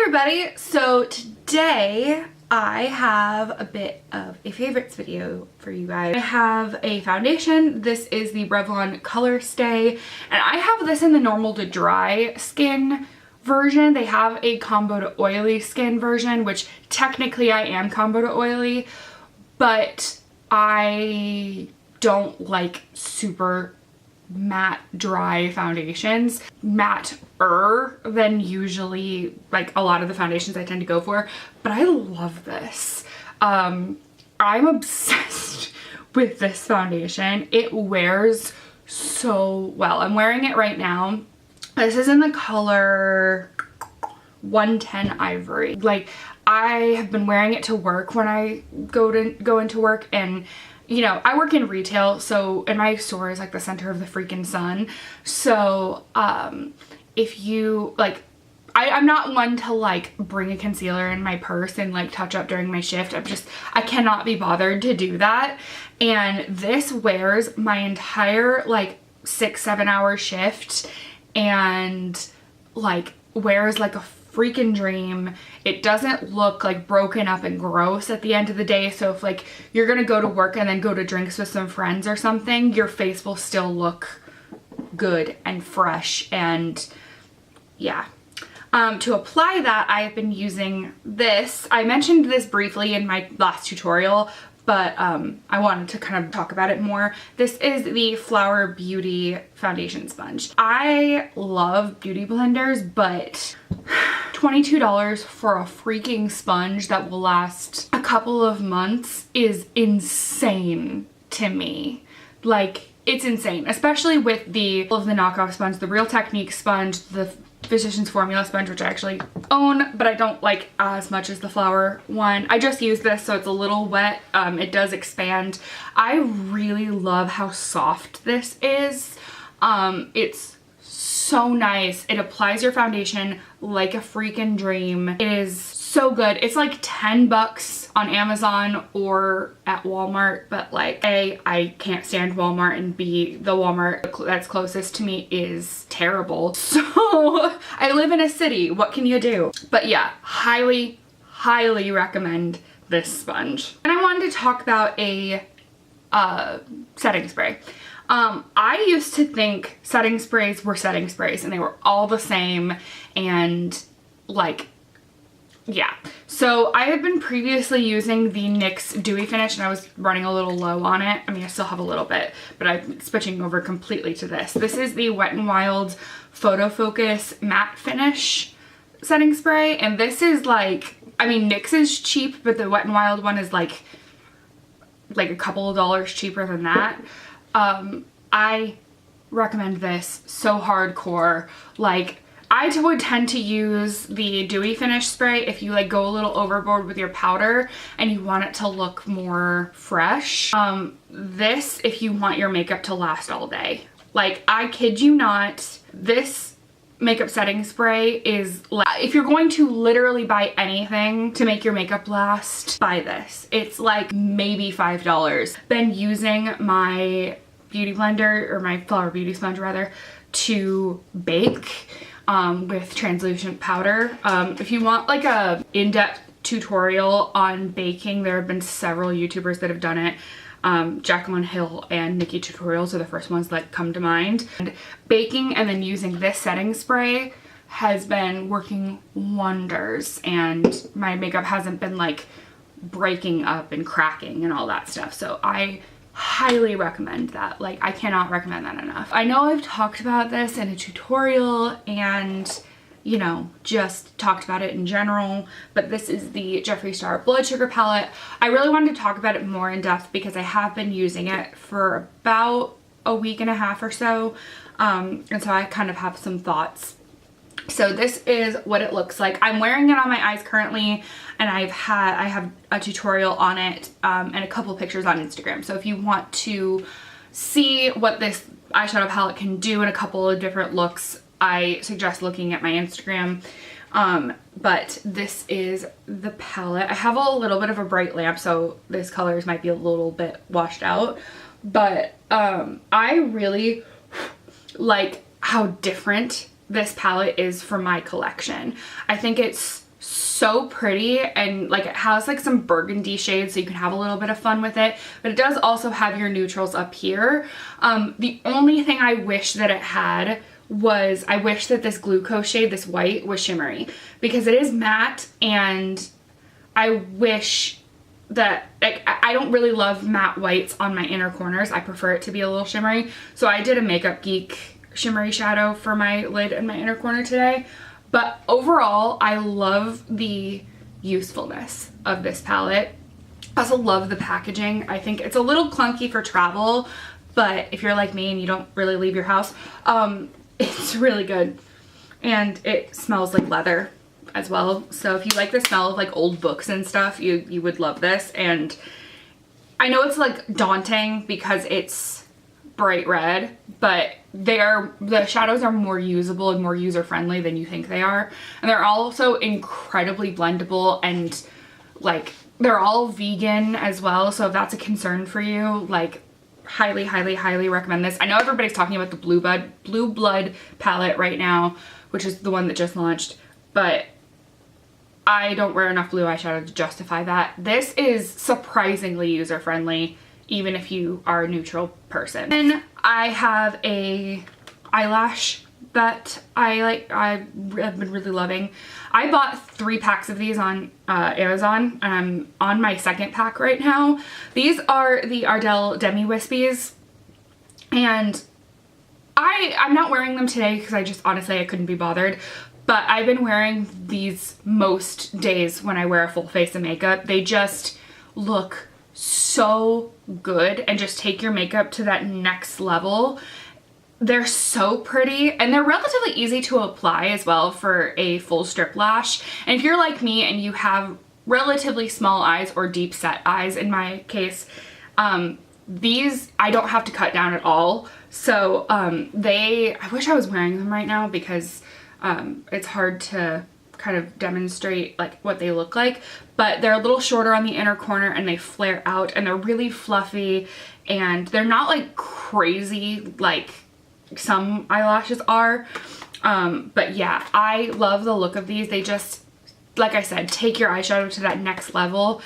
everybody, so today I have a bit of a favorites video for you guys. I have a foundation. This is the Revlon Colorstay, and I have this in the normal to dry skin version. They have a combo to oily skin version, which technically I am combo to oily, but I don't like super matte dry foundations, matte-er than usually like a lot of the foundations I tend to go for, but I love this. I'm obsessed with this foundation. It wears so well. I'm wearing it right now. This is in the color 110 Ivory. Like, I have been wearing it to work when I go into work, and you know, I work in retail, so, and my store is like the center of the freaking sun. So, if you, like, I'm not one to like bring a concealer in my purse and like touch up during my shift. I cannot be bothered to do that. And this wears my entire like 6-7 hour shift and like wears like a freaking dream. It doesn't look like broken up and gross at the end of the day, so if like you're gonna go to work and then go to drinks with some friends or something, your face will still look good and fresh. And yeah, to apply that, I've been using this. I mentioned this briefly in my last tutorial, but I wanted to kind of talk about it more. This is the Flower Beauty foundation sponge. I love beauty blenders, but $22 for a freaking sponge that will last a couple of months is insane to me. Like, it's insane, especially with all of the knockoff sponge, the Real Technique sponge, the Physicians Formula sponge, which I actually own, but I don't like as much as the Flower one. I just use this, so it's a little wet. It does expand. I really love how soft this is. It's so nice. It applies your foundation like a freaking dream. It is so good. It's like 10 bucks on Amazon or at Walmart, but like A, I can't stand Walmart, and B, the Walmart that's closest to me is terrible. So I live in a city, what can you do? But yeah, highly recommend this sponge. And I wanted to talk about a setting spray. I used to think setting sprays were setting sprays and they were all the same, and like, yeah. So I had been previously using the NYX Dewy Finish, and I was running a little low on it. I mean, I still have a little bit, but I'm switching over completely to this. This is the Wet n Wild Photo Focus Matte Finish setting spray, and this is like, I mean, NYX is cheap, but the Wet n Wild one is like a couple of dollars cheaper than that. I recommend this so hardcore. Like, I would tend to use the Dewy Finish spray if you like go a little overboard with your powder and you want it to look more fresh. This, if you want your makeup to last all day. Like, I kid you not, this makeup setting spray is like, if you're going to literally buy anything to make your makeup last, buy this. It's like maybe $5. Been using my beauty blender, or my Flower Beauty sponge rather, to bake with translucent powder. If you want like a in-depth tutorial on baking, there have been several YouTubers that have done it. Jacqueline Hill and Nikki Tutorials are the first ones that come to mind. And baking and then using this setting spray has been working wonders, and my makeup hasn't been like breaking up and cracking and all that stuff. So I highly recommend that. Like, I cannot recommend that enough. I know I've talked about this in a tutorial and, you know, just talked about it in general, but this is the Jeffree Star Blood Sugar palette. I really wanted to talk about it more in depth because I have been using it for about a week and a half or so, and so I kind of have some thoughts. So this is what it looks like. I'm wearing it on my eyes currently, and I have a tutorial on it and a couple pictures on Instagram. So if you want to see what this eyeshadow palette can do in a couple of different looks, I suggest looking at my Instagram. But this is the palette. I have a little bit of a bright lamp, so this colors might be a little bit washed out, but I really like how different this palette is for my collection. I think it's so pretty, and like it has like some burgundy shades so you can have a little bit of fun with it, but it does also have your neutrals up here. The only thing I wish that it had was I wish that this glucose shade, this white, was shimmery, because it is matte, and I wish that, like, I don't really love matte whites on my inner corners. I prefer it to be a little shimmery. So I did a Makeup Geek shimmery shadow for my lid and my inner corner today. But overall, I love the usefulness of this palette. I also love the packaging. I think it's a little clunky for travel, but if you're like me and you don't really leave your house, it's really good. And it smells like leather as well. So if you like the smell of like old books and stuff, you would love this. And I know it's like daunting because it's bright red, but the shadows are more usable and more user-friendly than you think they are. And they're also incredibly blendable, and like they're all vegan as well. So if that's a concern for you, like highly, highly, highly recommend this. I know everybody's talking about the Blue Blood palette right now, which is the one that just launched, but I don't wear enough blue eyeshadow to justify that. This is surprisingly user-friendly, even if you are a neutral person. Then I have a eyelash that I've been really loving. I bought 3 packs of these on Amazon, and I'm on my 2nd pack right now. These are the Ardell Demi Wispies, and I'm not wearing them today because honestly I couldn't be bothered, but I've been wearing these most days when I wear a full face of makeup. They just look so good and just take your makeup to that next level. They're so pretty, and they're relatively easy to apply as well for a full strip lash. And if you're like me and you have relatively small eyes or deep set eyes, in my case, these I don't have to cut down at all. So I wish I was wearing them right now because it's hard to kind of demonstrate like what they look like, but they're a little shorter on the inner corner and they flare out, and they're really fluffy, and they're not like crazy like some eyelashes are. But yeah, I love the look of these. They just, like I said, take your eyeshadow to that next level.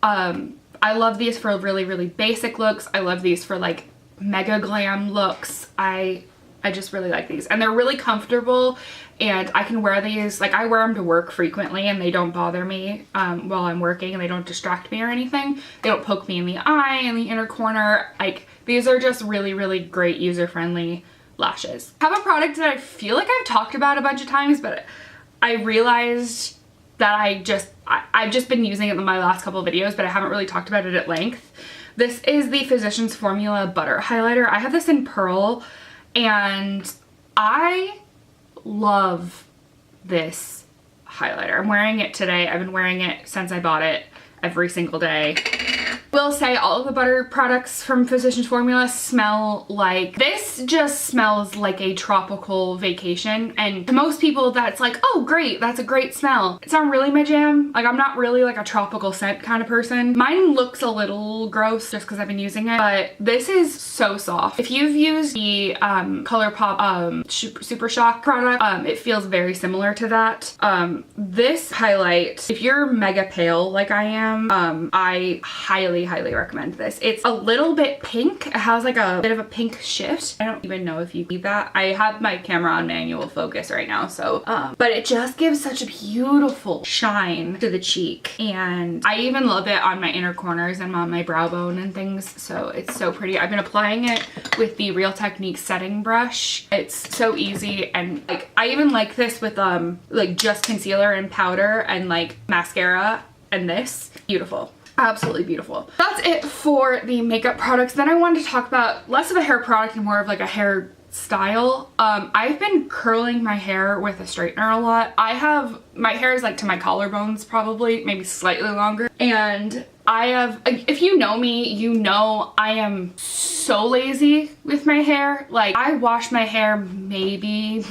I love these for really, really basic looks. I love these for like mega glam looks. I just really like these, and they're really comfortable, and I can wear these, like I wear them to work frequently, and they don't bother me while I'm working, and they don't distract me or anything. They don't poke me in the eye, in the inner corner. Like, these are just really, really great user-friendly lashes. I have a product that I feel like I've talked about a bunch of times, but I realized that I've just been using it in my last couple of videos, but I haven't really talked about it at length. This is the Physicians Formula Butter Highlighter. I have this in Pearl, and I love this highlighter. I'm wearing it today. I've been wearing it since I bought it every single day. Will say all of the butter products from Physicians Formula smell like, this just smells like a tropical vacation, and to most people that's like, oh great, that's a great smell. It's not really my jam. Like, I'm not really like a tropical scent kind of person. Mine looks a little gross just because I've been using it, but this is so soft. If you've used the ColourPop Super Shock product, it feels very similar to that. This highlight, if you're mega pale like I am, I highly recommend this. It's a little bit pink. It has like a bit of a pink shift. I don't even know if you need that. I have my camera on manual focus right now, so but it just gives such a beautiful shine to the cheek, and I even love it on my inner corners and on my brow bone and things, so it's so pretty. I've been applying it with the Real Techniques setting brush. It's so easy, and like I even like this with like just concealer and powder and like mascara, and this, beautiful. Absolutely beautiful. That's it for the makeup products. Then I wanted to talk about less of a hair product and more of like a hair style. I've been curling my hair with a straightener a lot. My hair is like to my collarbones, probably, maybe slightly longer. And if you know me, you know I am so lazy with my hair. Like, I wash my hair maybe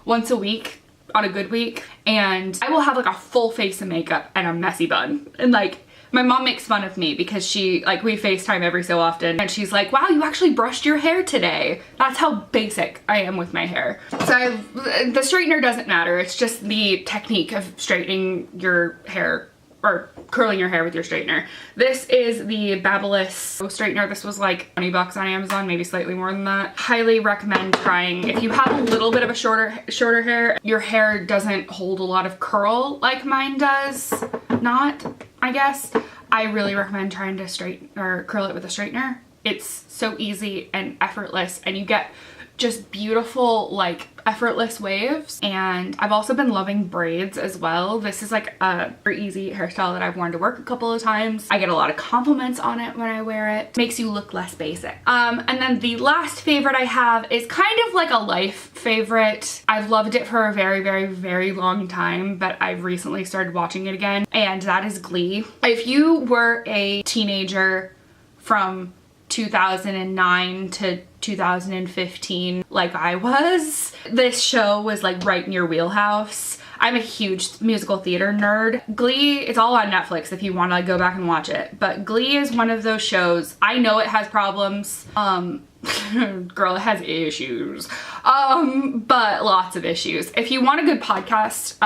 once a week on a good week, and I will have like a full face of makeup and a messy bun. And like, My mom makes fun of me because she, like, we FaceTime every so often and she's like, wow, you actually brushed your hair today. That's how basic I am with my hair. So the straightener doesn't matter. It's just the technique of straightening your hair or curling your hair with your straightener. This is the Babyliss straightener. This was like 20 bucks on Amazon, maybe slightly more than that. Highly recommend trying. If you have a little bit of a shorter hair, your hair doesn't hold a lot of curl like mine does. Not, I guess. I really recommend trying to straighten or curl it with a straightener. It's so easy and effortless, and you get just beautiful, like, effortless waves. And I've also been loving braids as well. This is like a very easy hairstyle that I've worn to work a couple of times. I get a lot of compliments on it when I wear it. Makes you look less basic. And then the last favorite I have is kind of like a life favorite. I've loved it for a very, very, very long time, but I've recently started watching it again, and that is Glee. If you were a teenager from 2009 to 2015 like I was, this show was like right in your wheelhouse. I'm a huge musical theater nerd. Glee, it's all on Netflix if you want to like go back and watch it, but Glee is one of those shows. I know it has problems. Girl, it has issues. But lots of issues. If you want a good podcast,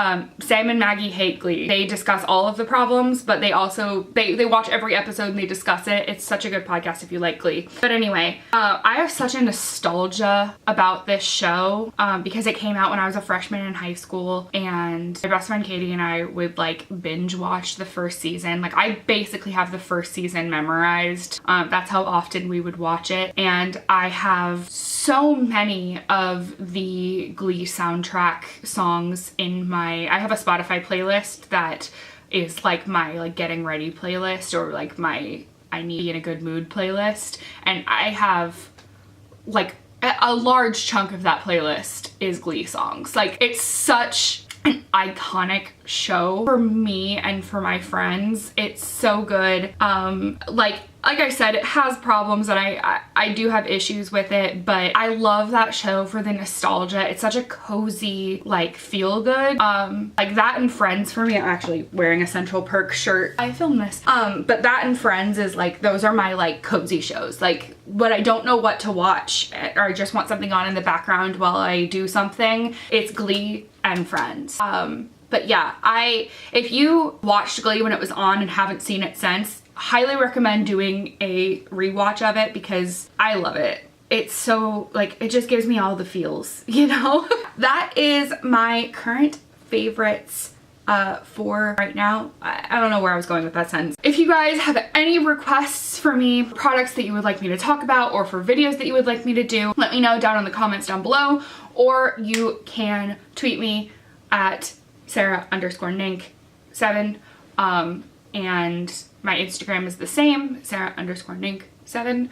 Sam and Maggie hate Glee. They discuss all of the problems, but they also, they watch every episode and they discuss it. It's such a good podcast if you like Glee. But anyway, I have such a nostalgia about this show, because it came out when I was a freshman in high school, and my best friend Katie and I would like binge watch the first season. Like, I basically have the first season memorized. That's how often we would watch it. And I have so many of the Glee soundtrack songs in my, I have a Spotify playlist that is like my like getting ready playlist, or like my I need to be in a good mood playlist. And I have like a large chunk of that playlist is Glee songs. Like, it's such an iconic show for me and for my friends. It's so good. Like I said, it has problems and I do have issues with it, but I love that show for the nostalgia. It's such a cozy, like, feel good. Like that and Friends for me. I'm actually wearing a Central Perk shirt. I filmed this. But that and Friends is like, those are my like cozy shows. Like, when I don't know what to watch or I just want something on in the background while I do something, it's Glee and Friends. But yeah, if you watched Glee when it was on and haven't seen it since, highly recommend doing a rewatch of it because I love it. It's so, like, it just gives me all the feels, you know? That is my current favorites for right now. I don't know where I was going with that sentence. If you guys have any requests for me, products that you would like me to talk about, or for videos that you would like me to do, let me know down in the comments down below, or you can tweet me at Sarah_Nink7, and my Instagram is the same, Sarah_Nink7,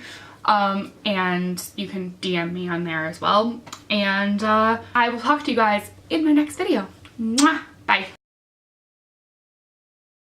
and you can DM me on there as well. And I will talk to you guys in my next video. Mwah! Bye.